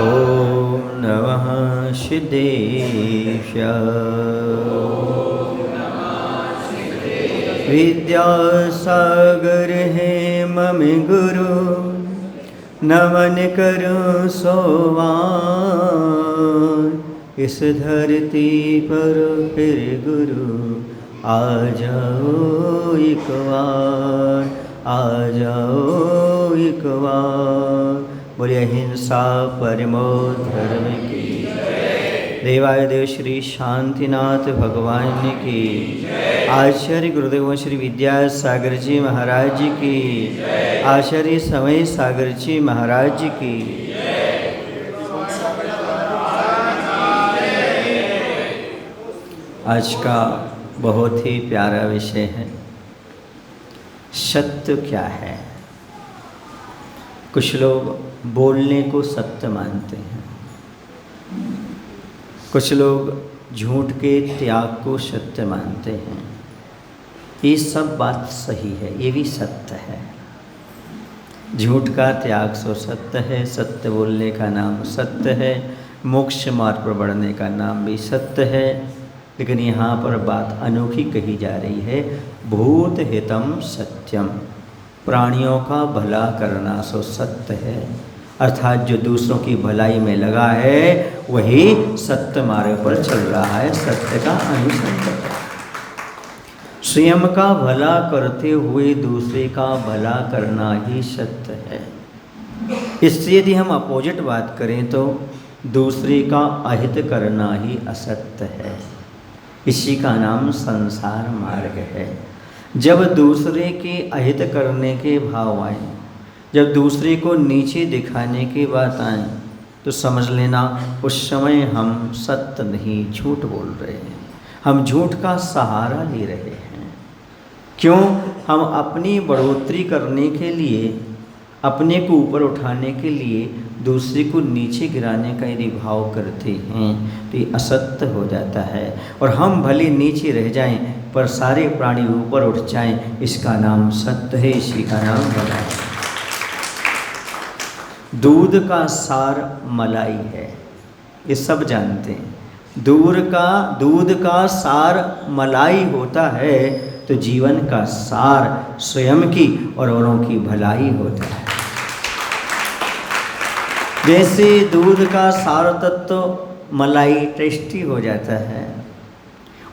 ओम नमः सिद्धेशाय। विद्यासागर है मम गुरु, नमन करो सोवान। इस धरती पर फिर गुरु आ जाओ एक बार, आ जाओ एक बार। बोलिए अहिंसा परमो धर्म की, देवादिदेव श्री शांतिनाथ भगवान की, आचार्य गुरुदेव श्री विद्यासागर जी महाराज की, आचार्य समय सागर जी महाराज की। आज का बहुत ही प्यारा विषय है, सत्य क्या है। कुछ लोग बोलने को सत्य मानते हैं, कुछ लोग झूठ के त्याग को सत्य मानते हैं। ये सब बात सही है, ये भी सत्य है। झूठ का त्याग सो सत्य है, सत्य बोलने का नाम सत्य है, मोक्ष मार्ग पर बढ़ने का नाम भी सत्य है। लेकिन यहाँ पर बात अनोखी कही जा रही है, भूत हितम सत्यम, प्राणियों का भला करना सो सत्य है। अर्थात जो दूसरों की भलाई में लगा है वही सत्य मार्ग पर चल रहा है, सत्य का अनुसरण कर रहा है। स्वयं का भला करते हुए दूसरे का भला करना ही सत्य है। इससे यदि हम अपोजिट बात करें तो दूसरे का अहित करना ही असत्य है। इसी का नाम संसार मार्ग है। जब दूसरे के अहित करने के भाव आए, जब दूसरे को नीचे दिखाने की बात आए, तो समझ लेना उस समय हम सत्य नहीं झूठ बोल रहे हैं, हम झूठ का सहारा ले रहे हैं। क्यों? हम अपनी बढ़ोतरी करने के लिए, अपने को ऊपर उठाने के लिए दूसरे को नीचे गिराने का यदि भाव करते हैं तो ये असत्य हो जाता है। और हम भले नीचे रह जाएं पर सारे प्राणी ऊपर उठ जाएं, इसका नाम सत्य है, इसी का नाम भला है। दूध का सार मलाई है, ये सब जानते हैं। दूध का सार मलाई होता है तो जीवन का सार स्वयं की और औरों की भलाई होता है। जैसे दूध का सार तत्व मलाई टेस्टी हो जाता है,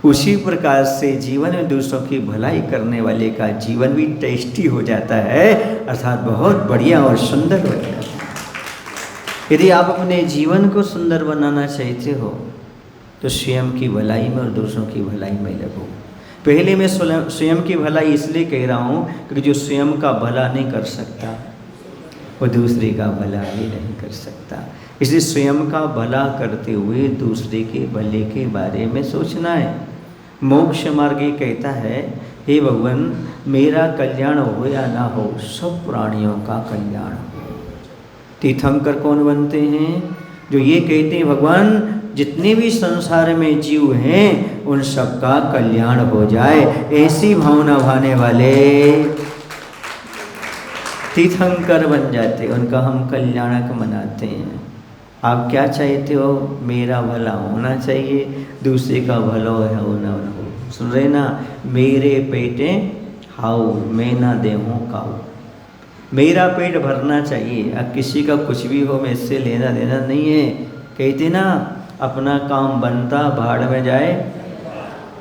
उसी प्रकार से जीवन में दूसरों की भलाई करने वाले का जीवन भी टेस्टी हो जाता है, अर्थात बहुत बढ़िया और सुंदर हो जाता है। यदि आप अपने जीवन को सुंदर बनाना चाहते हो तो स्वयं की भलाई में और दूसरों की भलाई में लगो। पहले मैं स्वयं की भलाई इसलिए कह रहा हूँ क्योंकि जो स्वयं का भला नहीं कर सकता वो दूसरे का भला भी नहीं कर सकता। इसलिए स्वयं का भला करते हुए दूसरे के भले के बारे में सोचना है। मोक्ष मार्ग ये कहता है, हे भगवान मेरा कल्याण हो या ना हो, सब प्राणियों का कल्याण हो। तीर्थंकर कौन बनते हैं? जो ये कहते हैं भगवान जितने भी संसार में जीव हैं उन सब का कल्याण हो जाए, ऐसी भावना भाने वाले तीर्थंकर बन जाते, उनका हम कल्याणक मनाते हैं। आप क्या चाहते हो? मेरा भला होना चाहिए, दूसरे का भला हो ना हो। सुन रहे ना, मेरे पेटे हाउ मैं ना देहूँ काऊ। मेरा पेट भरना चाहिए, अब किसी का कुछ भी हो मैं इससे लेना देना नहीं है। कहते ना अपना काम बनता भाड़ में जाए,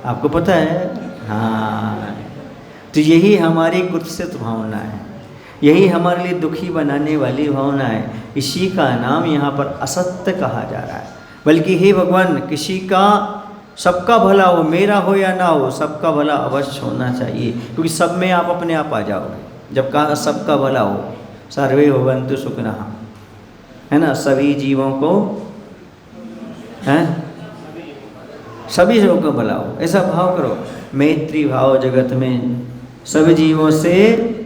आपको पता है? हाँ, तो यही हमारी कुत्सित भावना है, यही हमारे लिए दुखी बनाने वाली भावना है। इसी का नाम यहाँ पर असत्य कहा जा रहा है। बल्कि हे भगवान किसी का सबका भला हो, मेरा हो या ना हो, सबका भला अवश्य होना चाहिए, क्योंकि सब में आप अपने आप आ जाओगे। जब कहा सबका भला हो, सर्वे भवन्तु सुखिनः, है ना, सभी जीवों को हैं, सभी जीवों को भला हो, ऐसा भाव करो। मैत्री भाव जगत में सभी जीवों से,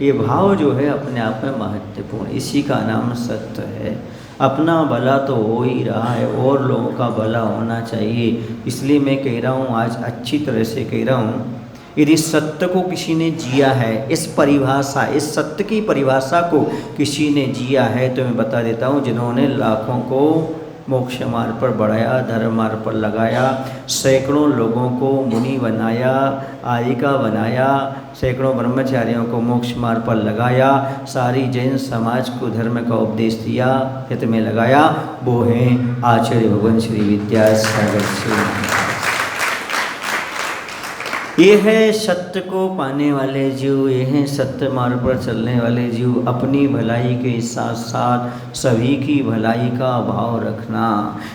ये भाव जो है अपने आप में महत्वपूर्ण, इसी का नाम सत्य है। अपना भला तो हो ही रहा है और लोगों का भला होना चाहिए। इसलिए मैं कह रहा हूँ, आज अच्छी तरह से कह रहा हूँ, यदि सत्य को किसी ने जिया है, इस सत्य की परिभाषा को किसी ने जिया है, तो मैं बता देता हूँ, जिन्होंने लाखों को मोक्ष मार्ग पर बढ़ाया, धर्म मार्ग पर लगाया, सैकड़ों लोगों को मुनि बनाया, आयिका बनाया, सैकड़ों ब्रह्मचारियों को मोक्ष मार्ग पर लगाया, सारी जैन समाज को धर्म का उपदेश दिया, हित में लगाया, वो हैं आचार्य भगवान श्री विद्यासागर जी। ये है सत्य को पाने वाले जीव, ये हैं सत्य मार्ग पर चलने वाले जीव। अपनी भलाई के साथ साथ सभी की भलाई का भाव रखना।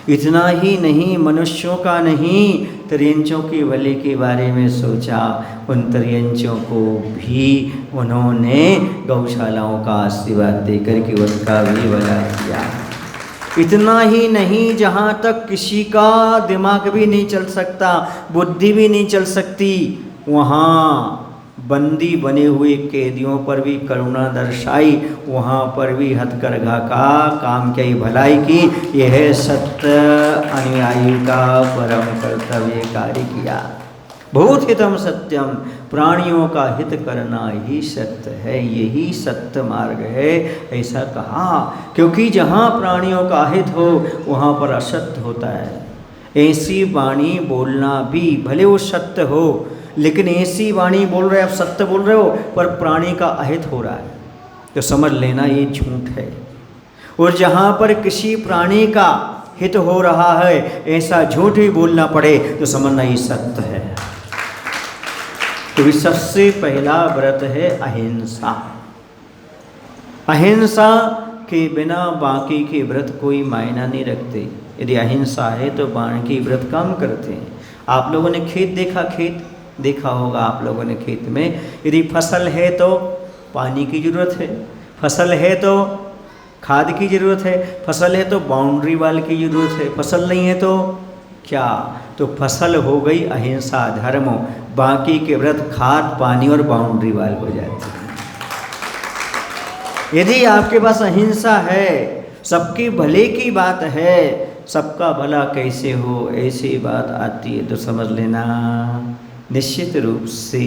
इतना ही नहीं, मनुष्यों का नहीं, त्रियंचों की भले के बारे में सोचा। उन त्रियंचों को भी उन्होंने गौशालाओं का आशीर्वाद देकर के उनका भी भला किया। इतना ही नहीं, जहाँ तक किसी का दिमाग भी नहीं चल सकता, बुद्धि भी नहीं चल सकती, वहाँ बंदी बने हुए कैदियों पर भी करुणा दर्शाई, वहाँ पर भी हथकरघा का काम की भलाई की। यह सत्य अनुयायी का परम कर्तव्य कार्य किया। बहुत हितम सत्यम, प्राणियों का हित करना ही सत्य है, यही सत्य मार्ग है, ऐसा कहा। क्योंकि जहाँ प्राणियों का हित हो वहाँ पर असत्य होता है। ऐसी वाणी बोलना भी, भले वो सत्य हो, लेकिन ऐसी वाणी बोल रहे, आप सत्य बोल रहे हो पर प्राणी का अहित हो रहा है, तो समझ लेना ये झूठ है। और जहाँ पर किसी प्राणी का हित हो रहा है, ऐसा झूठ भी बोलना पड़े तो समझना ये सत्य है। तो सबसे पहला व्रत है अहिंसा। अहिंसा के बिना बाकी के व्रत कोई मायना नहीं रखते। यदि अहिंसा है तो बाकी व्रत काम करते हैं। आप लोगों ने खेत देखा होगा, आप लोगों ने खेत में यदि फसल है तो पानी की ज़रूरत है, फसल है तो खाद की ज़रूरत है, फसल है तो बाउंड्री वाल की ज़रूरत है, फसल नहीं है तो क्या? तो फसल हो गई अहिंसा धर्म, बाकी के व्रत खाद पानी और बाउंड्री वाल हो जाते हैं। यदि आपके पास अहिंसा है, सबके भले की बात है, सबका भला कैसे हो ऐसी बात आती है, तो समझ लेना निश्चित रूप से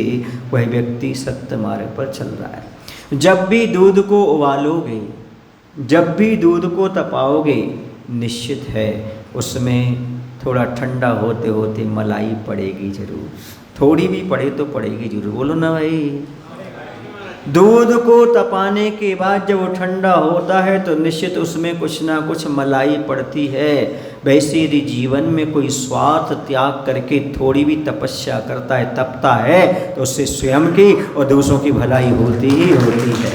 वह व्यक्ति सत्य मार्ग पर चल रहा है। जब भी दूध को उबालोगे, जब भी दूध को तपाओगे, निश्चित है उसमें थोड़ा ठंडा होते होते मलाई पड़ेगी जरूर, थोड़ी भी पड़े तो पड़ेगी जरूर। बोलो ना भाई। दूध को तपाने के बाद जब वो ठंडा होता है तो निश्चित उसमें कुछ ना कुछ मलाई पड़ती है। वैसे यदि जीवन में कोई स्वार्थ त्याग करके थोड़ी भी तपस्या करता है, तपता है, तो उससे स्वयं की और दूसरों की भलाई होती ही होती है।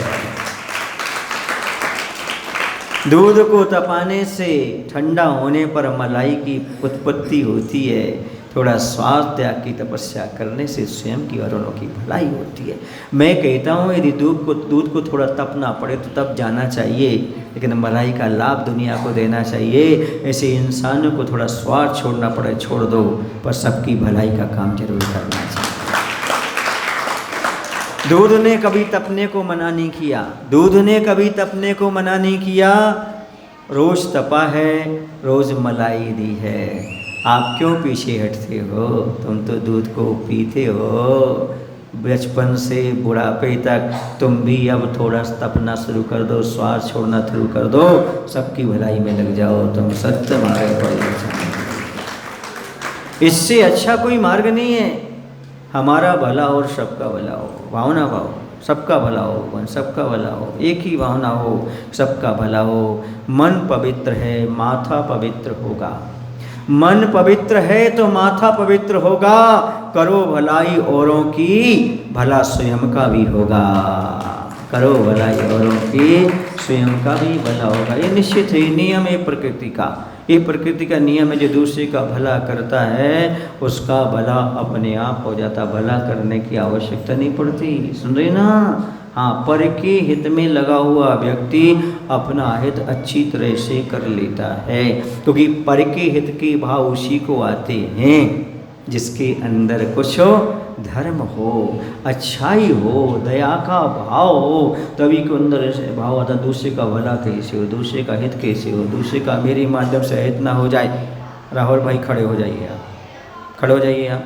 दूध को तपाने से ठंडा होने पर मलाई की उत्पत्ति होती है। थोड़ा स्वार्थ त्याग की तपस्या करने से स्वयं की और औरों की भलाई होती है। मैं कहता हूँ यदि दूध को थोड़ा तपना पड़े तो तप जाना चाहिए, लेकिन मलाई का लाभ दुनिया को देना चाहिए। ऐसे इंसानों को थोड़ा स्वार्थ छोड़ना पड़े छोड़ दो, पर सबकी भलाई का काम जरूर करना चाहिए। दूध ने कभी तपने को मना नहीं किया, दूध ने कभी तपने को मना नहीं किया। रोज़ तपा है, रोज़ मलाई दी है। आप क्यों पीछे हटते हो? तुम तो दूध को पीते हो बचपन से बुढ़ापे तक। तुम भी अब थोड़ा तपना शुरू कर दो, स्वार्थ छोड़ना शुरू कर दो, सबकी भलाई में लग जाओ, तुम सत्य मार्ग पर लग जाओ। इससे अच्छा कोई मार्ग नहीं है। हमारा भला और सबका भला हो, भावना भाव, सबका भला हो, सबका भला हो, एक ही भावना हो, सबका भला हो। मन पवित्र है, माथा पवित्र होगा। मन पवित्र है तो माथा पवित्र होगा। करो भलाई औरों की, भला स्वयं का भी होगा। करो भलाई औरों की, स्वयं का भी भला होगा। ये निश्चित है, नियम है प्रकृति का। ये प्रकृति का नियम है, जो दूसरे का भला करता है उसका भला अपने आप हो जाता, भला करने की आवश्यकता नहीं पड़ती। सुन रहे ना? हाँ, पर के हित में लगा हुआ व्यक्ति अपना हित अच्छी तरह से कर लेता है, क्योंकि पर के हित के भाव उसी को आते हैं जिसके अंदर कुछ धर्म हो, अच्छाई हो, दया का भाव हो, तभी के अंदर ऐसे भाव आता। दूसरे का भला कैसे हो, दूसरे का हित कैसे हो, दूसरे का मेरे माध्यम से हित ना हो जाए। राहुल भाई खड़े हो जाइए, आप खड़े हो जाइए।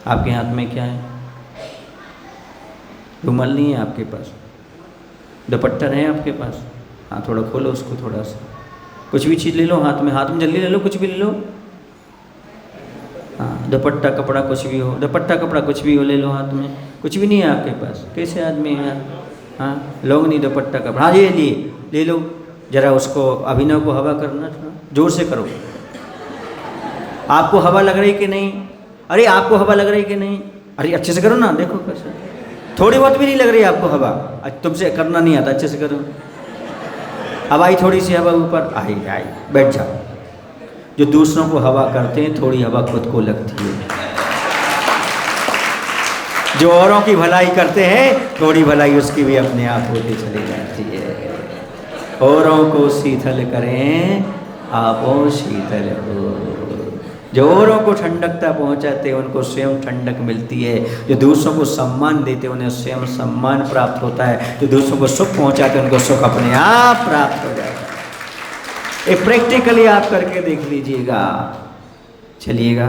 आपके हाथ में क्या है? रुमाल नहीं है आपके पास? दुपट्टा है आपके पास? हाँ, थोड़ा खोलो उसको, थोड़ा सा कुछ भी चीज़ ले लो हाथ में जल्दी ले लो, कुछ भी ले लो। हाँ, दुपट्टा कपड़ा कुछ भी हो, दुपट्टा कपड़ा कुछ भी हो, ले लो हाथ में। कुछ भी नहीं है आपके पास? कैसे आदमी है यार? हाँ, लोग नहीं, दुपट्टा कपड़ा, हाँ ये लिए, ले लो। जरा उसको अभिनव को हवा करना, थोड़ा जोर से करो। आपको हवा लग रही कि नहीं? अरे आपको हवा लग रही कि नहीं? अरे अच्छे से करो ना, देखो कैसे। थोड़ी बहुत भी नहीं लग रही आपको हवा? तुमसे करना नहीं आता, अच्छे से करो। अब आई थोड़ी सी हवा ऊपर, आई, बैठ जाओ। जो दूसरों को हवा करते हैं, थोड़ी हवा खुद को लगती है। जो औरों की भलाई करते हैं, थोड़ी भलाई उसकी भी अपने आप होती चली जाती है। औरों को शीतल करें, आपो शीतल हो। जो औरों को ठंडकता पहुंचाते हैं, उनको स्वयं ठंडक मिलती है। जो दूसरों को सम्मान देते हैं, उन्हें स्वयं सम्मान प्राप्त होता है। जो दूसरों को सुख पहुंचाते हैं, उनको सुख अपने आप प्राप्त हो जाता है। ये प्रैक्टिकली आप करके देख लीजिएगा। चलिएगा,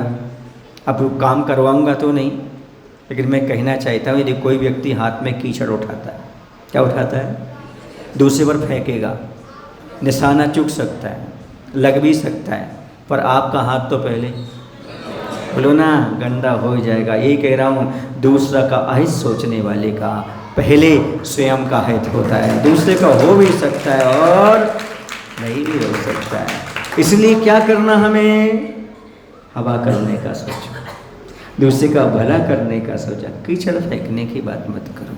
अब काम करवाऊंगा तो नहीं, लेकिन मैं कहना चाहता हूँ, यदि कोई व्यक्ति हाथ में कीचड़ उठाता है, क्या उठाता है? दूसरे पर फेंकेगा, निशाना चूक सकता है, लग भी सकता है, पर आपका हाथ तो पहले बोलो ना गंदा हो जाएगा। यही कह रहा हूँ, दूसरा का अहित सोचने वाले का पहले स्वयं का हित होता है। दूसरे का हो भी सकता है और नहीं भी हो सकता है। इसलिए क्या करना हमें? हवा करने का सोचो, दूसरे का भला करने का सोचा। कीचड़ फेंकने की बात मत करो।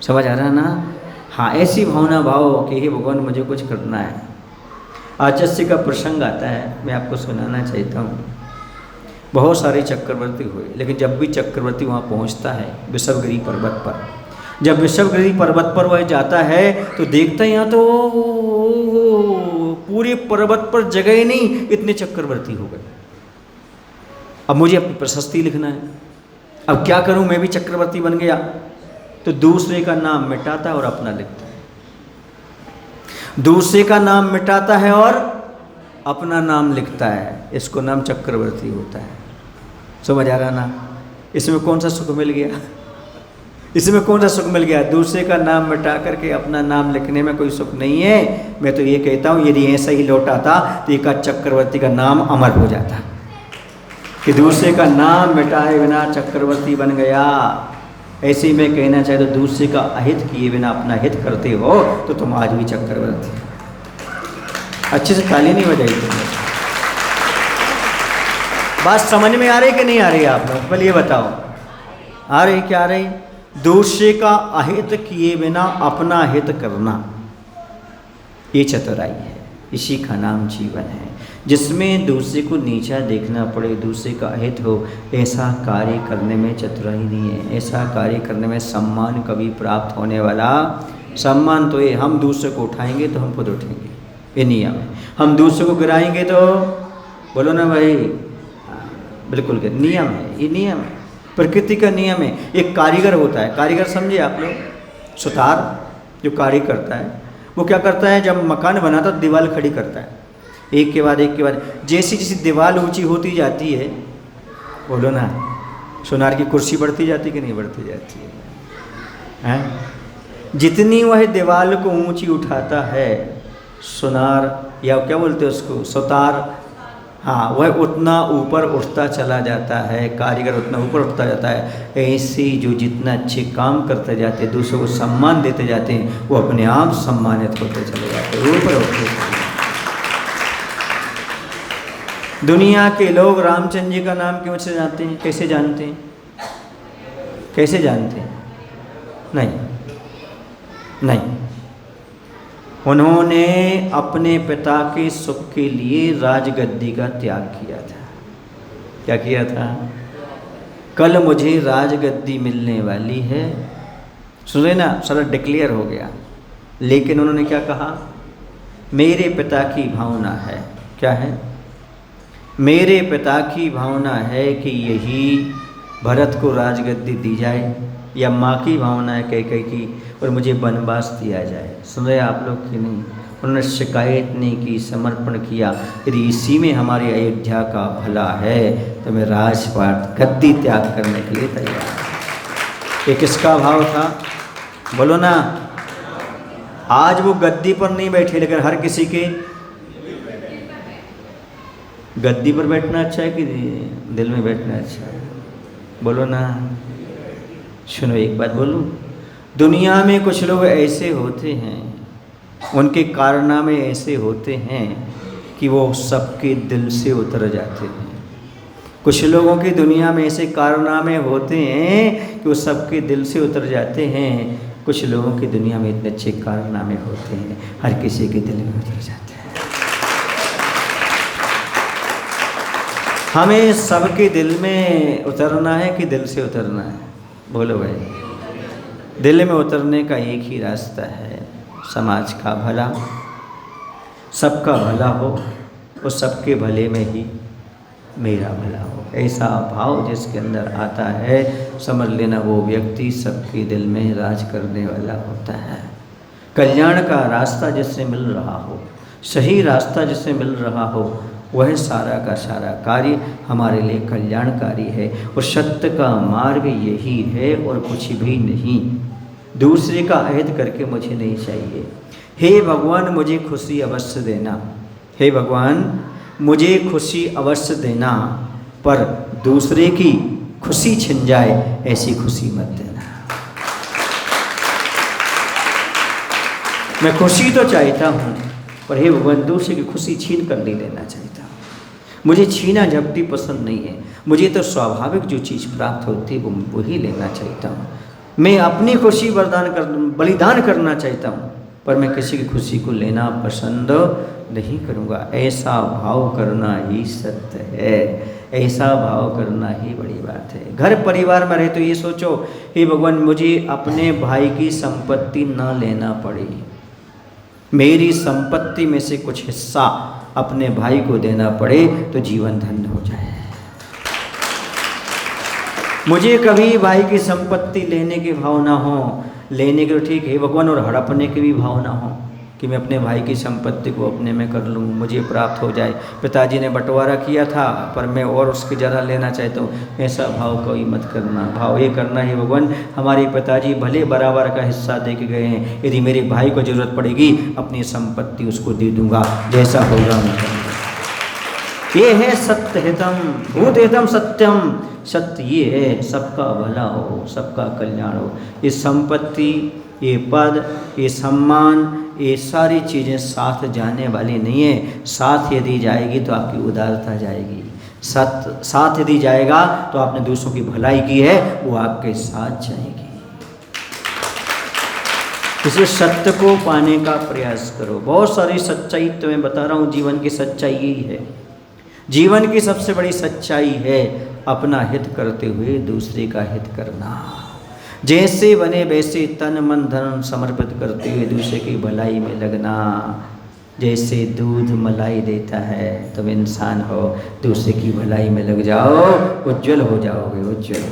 समझ आ रहा ना? हाँ, ऐसी भावना भाव कि हे भगवान मुझे कुछ करना है। आचस्य का प्रसंग आता है, मैं आपको सुनाना चाहता हूँ। बहुत सारे चक्रवर्ती हुए, लेकिन जब भी चक्रवर्ती वहाँ पहुँचता है विषवगिरी पर्वत पर, जब विषवगिरी पर्वत पर वह जाता है तो देखता है यहाँ तो पूरे पर्वत पर जगह ही नहीं, इतने चक्रवर्ती हो गए। अब मुझे अपनी प्रशस्ति लिखना है, अब क्या करूं? मैं भी चक्रवर्ती बन गया। तो दूसरे का नाम मिटाता है और अपना लिखता है। दूसरे का नाम मिटाता है और अपना नाम लिखता है। इसको नाम चक्रवर्ती होता है। समझ आ रहा ना? इसमें कौन सा सुख मिल गया? इसमें कौन सा सुख मिल गया? दूसरे का नाम मिटा करके अपना नाम लिखने में कोई सुख नहीं है। मैं तो ये कहता हूँ, यदि ऐसा ही लौटाता तो एक चक्रवर्ती का नाम अमर हो जाता, कि दूसरे का नाम मिटाए बिना चक्रवर्ती बन गया। ऐसे ही मैं कहना चाहे तो दूसरे का अहित किए बिना अपना हित करते हो तो तुम आज भी चक्रवर्ती। अच्छे से ताली नहीं बजाई तुमने। बात समझ में आ रही कि नहीं आ रही? आप लोग पहले ये बताओ, आ रही क्या? आ रही? दूसरे का अहित किए बिना अपना हित करना, ये चतुराई है। इसी का नाम जीवन है, जिसमें दूसरे को नीचा देखना पड़े, दूसरे का अहित हो, ऐसा कार्य करने में चतुराई नहीं है। ऐसा कार्य करने में सम्मान कभी प्राप्त होने वाला, सम्मान तो ये हम दूसरे को उठाएंगे तो हम खुद उठेंगे, ये नियम है। हम दूसरे को गिराएंगे तो बोलो ना भाई, बिल्कुल नियम है, ये नियम है, प्रकृति का नियम है। एक कारीगर होता है, कारीगर समझे आप लोग? सुतार जो कार्य करता है, वो क्या करता है? जब मकान बनाता है दीवार खड़ी करता है, एक के बाद एक के बाद। जैसी जैसी दीवार ऊंची होती जाती है, बोलो ना, सोनार की कुर्सी बढ़ती जाती कि नहीं बढ़ती जाती है? हैं? जितनी वह दीवार को ऊंची उठाता है सोनार, या क्या बोलते हैं उसको, सुतार, हाँ, वह उतना ऊपर उठता चला जाता है, कारीगर उतना ऊपर उठता जाता है। ऐसे जो जितना अच्छे काम करते जाते हैं, दूसरों को सम्मान देते जाते हैं, वो अपने आप सम्मानित होते चले जाते हैं, ऊपर उठते चले जाते हैं। दुनिया के लोग रामचंद्र जी का नाम क्यों से जानते हैं? कैसे जानते हैं? कैसे जानते हैं? नहीं, उन्होंने अपने पिता के सुख के लिए राजगद्दी का त्याग किया था। क्या किया था? कल मुझे राजगद्दी मिलने वाली है, सुने ना, सारा डिक्लेयर हो गया। लेकिन उन्होंने क्या कहा? मेरे पिता की भावना है। क्या है? मेरे पिता की भावना है कि यही भरत को राजगद्दी दी जाए, या माँ की भावना है कह की और मुझे वनवास दिया जाए। सुन रहे आप लोग कि नहीं? उन्होंने शिकायत नहीं की, समर्पण किया। यदि इसी में हमारी अयोध्या का भला है तो मैं राजपाट गद्दी त्याग करने के लिए तैयार हूँ। ये किसका भाव था? बोलो ना। आज वो गद्दी पर नहीं बैठे, लेकिन हर किसी के गद्दी पर बैठना अच्छा है कि दिल में बैठना अच्छा है? बोलो ना। सुनो एक बात बोलूं, दुनिया में कुछ लोग ऐसे होते हैं, उनके कारनामे ऐसे होते हैं कि वो सबके दिल से उतर जाते हैं। कुछ लोगों की दुनिया में ऐसे कारनामे होते हैं कि वो सबके दिल से उतर जाते हैं। कुछ लोगों की दुनिया में इतने अच्छे कारनामे होते हैं, हर किसी के दिल में उतर जाते हैं। हमें सबके दिल में उतरना है कि दिल से उतरना है? बोलो भाई। दिल में उतरने का एक ही रास्ता है, समाज का भला, सबका भला हो और सबके भले में ही मेरा भला हो। ऐसा भाव जिसके अंदर आता है, समझ लेना वो व्यक्ति सबके दिल में राज करने वाला होता है। कल्याण का रास्ता जिससे मिल रहा हो, सही रास्ता जिससे मिल रहा हो, वह सारा का सारा कार्य हमारे लिए कल्याणकारी है। और सत्य का मार्ग यही है और कुछ भी नहीं। दूसरे का अहित करके मुझे नहीं चाहिए। हे भगवान मुझे खुशी अवश्य देना, हे भगवान मुझे खुशी अवश्य देना, पर दूसरे की खुशी छिन जाए ऐसी खुशी मत देना। मैं खुशी तो चाहता हूँ, पर हे भगवान दूसरे की खुशी छीन कर नहीं लेना चाहता हूँ। मुझे छीना झपटी पसंद नहीं है। मुझे तो स्वाभाविक जो चीज़ प्राप्त होती है वो वही लेना चाहता हूँ। मैं अपनी खुशी बलिदान करना चाहता हूँ, पर मैं किसी की खुशी को लेना पसंद नहीं करूँगा। ऐसा भाव करना ही सत्य है, ऐसा भाव करना ही बड़ी बात है। घर परिवार में रहे तो ये सोचो, हे भगवान मुझे अपने भाई की संपत्ति ना लेना पड़े, मेरी संपत्ति में से कुछ हिस्सा अपने भाई को देना पड़े तो जीवन धन्य हो जाए। मुझे कभी भाई की संपत्ति लेने की भाव ना हो, लेने के तो ठीक है भगवान, और हड़पने की भी भाव ना हो कि मैं अपने भाई की संपत्ति को अपने में कर लूँ, मुझे प्राप्त हो जाए। पिताजी ने बंटवारा किया था पर मैं और उसकी ज़्यादा लेना चाहता हूँ, ऐसा भाव कोई मत करना। भाव ये करना है भगवान हमारे पिताजी भले बराबर का हिस्सा दे के गए हैं, यदि मेरे भाई को ज़रूरत पड़ेगी अपनी संपत्ति उसको दे दूँगा, जैसा होगा मैं करूँगा। ये है सत्य हितम भूत हितम सत्यम। सत्य ये है सबका भला हो, सबका कल्याण हो। ये संपत्ति, ये पद, ये सम्मान, ये सारी चीज़ें साथ जाने वाली नहीं है। साथ यदि जाएगी तो आपकी उदारता जाएगी, साथ यदि जाएगा तो आपने दूसरों की भलाई की है वो आपके साथ जाएगी। इसलिए सत्य को पाने का प्रयास करो। बहुत सारी सच्चाई तो मैं बता रहा हूँ, जीवन की सच्चाई यही है। जीवन की सबसे बड़ी सच्चाई है अपना हित करते हुए दूसरे का हित करना। जैसे बने वैसे तन मन धन समर्पित करते हुए दूसरे की भलाई में लगना। जैसे दूध मलाई देता है, तुम इंसान हो, दूसरे की भलाई में लग जाओ, उज्जवल हो जाओगे, उज्जवल।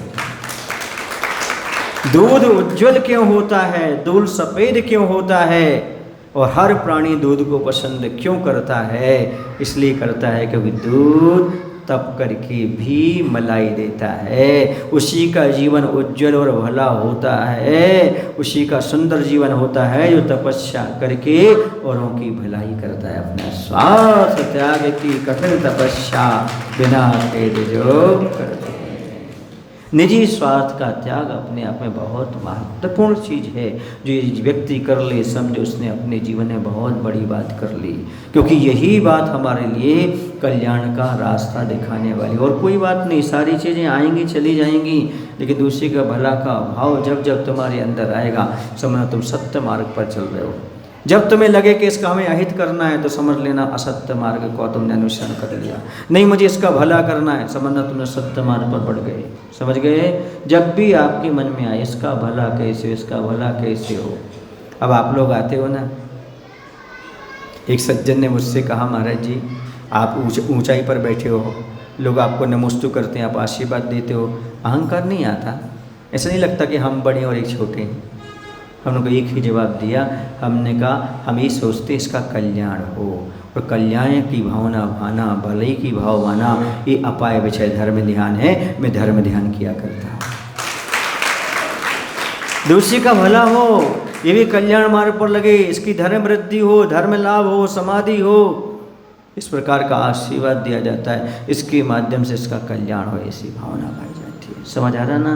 दूध उज्जवल क्यों होता है, दूध सफ़ेद क्यों होता है, और हर प्राणी दूध को पसंद क्यों करता है? इसलिए करता है क्योंकि दूध तप करके भी मलाई देता है। उसी का जीवन उज्जवल और भला होता है, उसी का सुंदर जीवन होता है जो तपस्या करके औरों की भलाई करता है। अपना स्वार्थ त्याग की कठिन तपस्या बिना तेज जो करते हैं। निजी स्वार्थ का त्याग अपने आप में बहुत महत्वपूर्ण चीज़ है। जो ये व्यक्ति कर ले, समझे उसने अपने जीवन में बहुत बड़ी बात कर ली, क्योंकि यही बात हमारे लिए कल्याण का रास्ता दिखाने वाली। और कोई बात नहीं, सारी चीज़ें आएंगी चली जाएंगी, लेकिन दूसरे का भला का भाव जब जब तुम्हारे अंदर आएगा, समझना तुम सत्य मार्ग पर चल रहे हो। जब तुम्हें लगे कि इसका हमें अहित करना है तो समझ लेना असत्य मार्ग को तुमने अनुसरण कर लिया। नहीं मुझे इसका भला करना है, समझना तुमने सत्य मार्ग पर बढ़ गए। समझ गए? जब भी आपके मन में आए इसका भला कैसे, इसका भला कैसे हो। अब आप लोग आते हो ना, एक सज्जन ने मुझसे कहा महाराज जी आप ऊंचाई पर बैठे हो, लोग आपको नमस्तु करते हैं, आप आशीर्वाद देते हो, अहंकार नहीं आता? ऐसा नहीं लगता कि हम बड़े और एक छोटे हैं। हम लोग को एक ही जवाब दिया, हमने कहा हम ये सोचते इसका कल्याण हो, और कल्याण की भावना भाना, भलाई की भावना, ये अपाय विषय धर्म ध्यान है। मैं धर्म ध्यान किया करता हूँ, दूसरे का भला हो, ये भी कल्याण मार्ग पर लगे, इसकी धर्म वृद्धि हो, धर्म लाभ हो, समाधि हो, इस प्रकार का आशीर्वाद दिया जाता है, इसके माध्यम से इसका कल्याण हो, ऐसी भावना पाई जाती है। समझ आ रहा ना?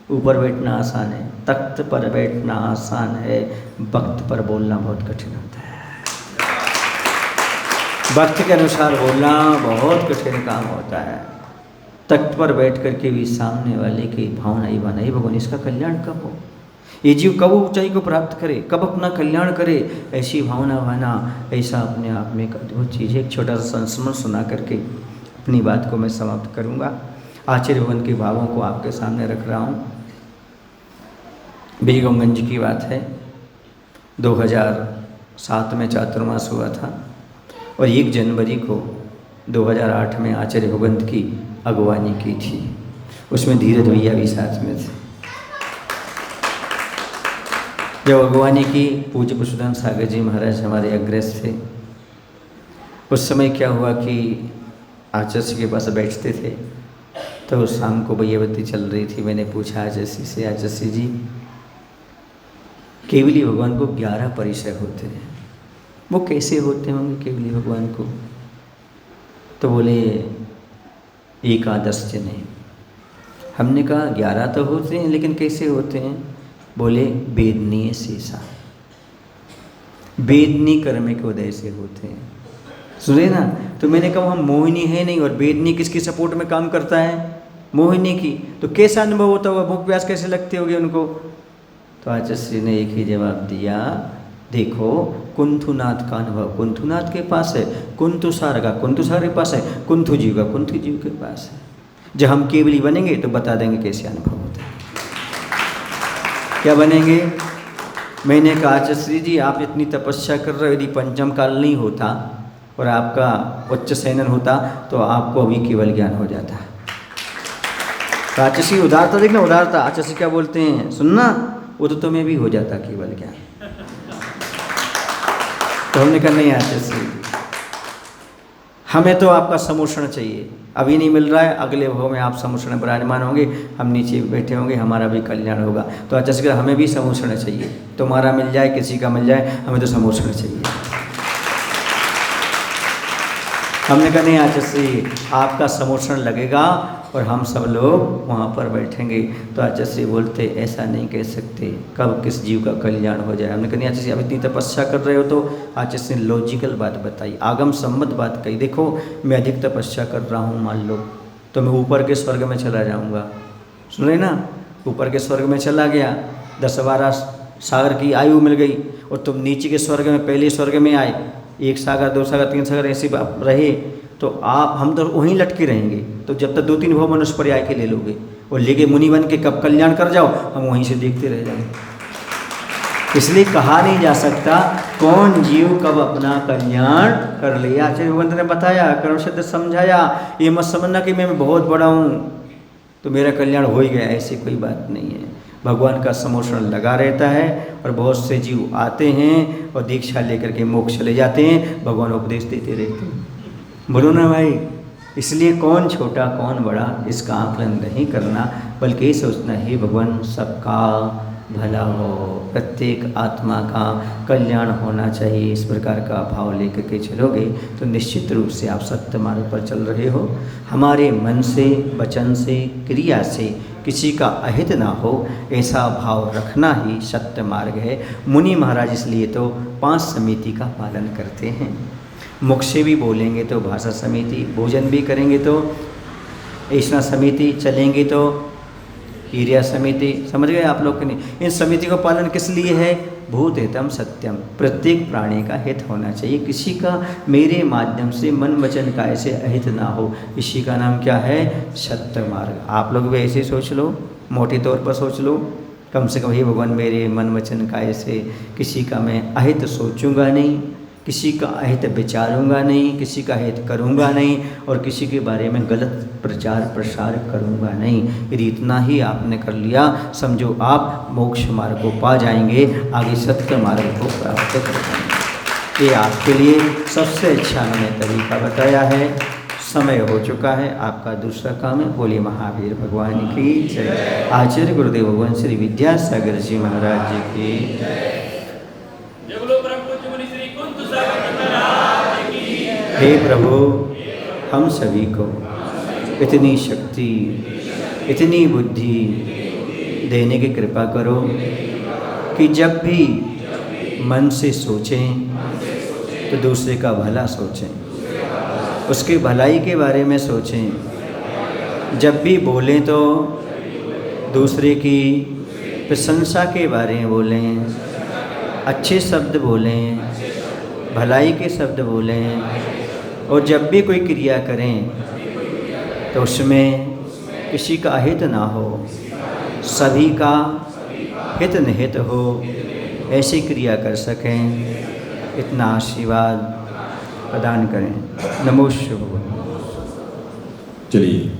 ऊपर बैठना आसान है, तख्त पर बैठना आसान है, वक्त पर बोलना बहुत कठिन होता है। वक्त के अनुसार बोलना बहुत कठिन काम होता है। तख्त पर बैठ करके भी सामने वाले की भावना ही बनाई, भगवान इसका कल्याण कब हो, ये जीव कब ऊंचाई को प्राप्त करे, कब अपना कल्याण करे, ऐसी भावना बना। ऐसा अपने आप में एक अद्भुत चीज़ है। एक छोटा सा संस्मरण सुना करके अपनी बात को मैं समाप्त करूँगा। आचार्य भगवान के भावों को आपके सामने रख रहा हूँ। बीरगंज की बात है, 2007 में चातुर्मास हुआ था, और 1 जनवरी को 2008 में आचार्य भगवंत की अगवानी की थी। उसमें धीरज भैया भी साथ में थे। जब अगवानी की पूज्य पुरुषोत्तम सागर जी महाराज हमारे अग्रज थे। उस समय क्या हुआ कि आचार्य के पास बैठते थे, तो शाम को भैयावती चल रही थी। मैंने पूछा आचार्य से, आचार्य जी केवली भगवान को 11 परिचय होते हैं, वो कैसे होते होंगे केवली भगवान को? तो बोले एकादश जने। हमने कहा 11 तो होते हैं, लेकिन कैसे होते हैं? बोले वेदनीय शेषा, वेदनी कर्म के उदय से होते हैं। सुने ना? तो मैंने कहा हम मोहिनी है नहीं, और वेदनी किसकी सपोर्ट में काम करता है? मोहिनी की। तो कैसा अनुभव होता होगा, भूख प्यास कैसे लगते होगे उनको? तो आचार्य श्री ने एक ही जवाब दिया, देखो कुंथुनाथ का अनुभव कुंथुनाथ के पास है, कुंथुसार का कुंथुसार के पास है, कुंथु जीव का कुंथु जीव के पास है। जब हम केवली बनेंगे तो बता देंगे कैसे अनुभव होता है। क्या बनेंगे? मैंने कहा आचार्य श्री जी आप इतनी तपस्या कर रहे हो, यदि पंचम काल नहीं होता और आपका उच्च सैनन होता तो आपको अभी केवल ज्ञान हो जाता। तो आचार्य श्री उदारता देखना, उदारता। आचार्य श्री क्या बोलते हैं सुनना, वो तो तुम्हें भी हो जाता केवल ज्ञान। तो हमने कहा नहीं आचार्य श्री, हमें तो आपका समोषण चाहिए, अभी नहीं मिल रहा है, अगले भाव में आप समोषण में विराजमान होंगे, हम नीचे बैठे होंगे, हमारा भी कल्याण होगा। तो आचार्य श्री हमें भी समोषण चाहिए, तुम्हारा मिल जाए किसी का मिल जाए, हमें तो समोषण चाहिए। हमने कहा नहीं आचार्य श्री आपका समोषण लगेगा और हम सब लोग वहाँ पर बैठेंगे। तो आचार्य श्री बोलते ऐसा नहीं कह सकते, कब किस जीव का कल्याण हो जाए। हमने कहा नहीं आचार्य श्री आप इतनी तपस्या कर रहे हो, तो आचार्य श्री ने लॉजिकल बात बताई, आगम सम्मत बात कही। देखो मैं अधिक तपस्या कर रहा हूँ, मान लो तो मैं ऊपर के स्वर्ग में चला जाऊँगा। सुन रहे ना? ऊपर के स्वर्ग में चला गया, 10-12 सागर की आयु मिल गई, और तुम नीचे के स्वर्ग में पहले स्वर्ग में आए, 1 सागर 2 सागर 3 सागर ऐसे रहे, तो आप हम तो वहीं लटके रहेंगे। तो जब तक 2-3 भाव मनुष्य पर्याय के ले लोगे और लेके मुनि बन के कब कल्याण कर जाओ, हम वहीं से देखते रह जाएंगे। इसलिए कहा नहीं जा सकता कौन जीव कब अपना कल्याण कर लिया। आचार्य भगवंत ने बताया, कर्म सिद्ध समझाया, ये मत समझना कि मैं बहुत बड़ा हूँ तो मेरा कल्याण हो ही गया, ऐसी कोई बात नहीं है। भगवान का समोषण लगा रहता है, और बहुत से जीव आते हैं और दीक्षा लेकर के मोक्ष चले जाते हैं, भगवान उपदेश देते रहते हैं। बोलो ना भाई। इसलिए कौन छोटा कौन बड़ा इसका आकलन नहीं करना, बल्कि ये सोचना है भगवान सबका भला हो, प्रत्येक आत्मा का कल्याण होना चाहिए। इस प्रकार का भाव लेकर के चलोगे तो निश्चित रूप से आप सत्य मार्ग पर चल रहे हो। हमारे मन से, वचन से, क्रिया से किसी का अहित ना हो, ऐसा भाव रखना ही सत्य मार्ग है। मुनि महाराज इसलिए तो 5 समिति का पालन करते हैं। मुख से भी बोलेंगे तो भाषा समिति, भोजन भी करेंगे तो ऐसा समिति, चलेंगे तो क्रिया समिति। समझ गए आप लोग कि नहीं? इन समिति का पालन किस लिए है? भूत हितम सत्यम, प्रत्येक प्राणी का हित होना चाहिए, किसी का मेरे माध्यम से मन वचन काय से अहित ना हो। इसी का नाम क्या है? सत्य मार्ग। आप लोग भी ऐसे सोच लो, मोटे तौर पर सोच लो, कम से कम हे भगवान मेरे मन वचन काय से किसी का मैं अहित सोचूंगा नहीं, किसी का अहित विचारूंगा नहीं, किसी का हित करूंगा नहीं और किसी के बारे में गलत प्रचार प्रसार करूंगा नहीं। यदि इतना ही आपने कर लिया, समझो आप मोक्ष मार्ग को पा जाएंगे, आगे सत्य मार्ग को प्राप्त कर जाएंगे। ये आपके लिए सबसे अच्छा मैंने तरीका बताया है। समय हो चुका है, आपका दूसरा काम है। बोलिए महावीर भगवान की जय। आचार्य गुरुदेव भगवान श्री विद्यासागर जी महाराज जी की। हे प्रभु, हम सभी को इतनी शक्ति, इतनी बुद्धि देने की कृपा करो कि जब भी मन से सोचें तो दूसरे का भला सोचें, उसकी भलाई के बारे में सोचें। जब भी बोलें तो दूसरे की प्रशंसा के बारे में बोलें, अच्छे शब्द बोलें, भलाई के शब्द बोलें। और जब भी कोई क्रिया करें तो उसमें किसी का अहित ना हो, सभी का हित निहित हो, ऐसी क्रिया कर सकें। इतना आशीर्वाद प्रदान करें। नमो शिवाय। चलिए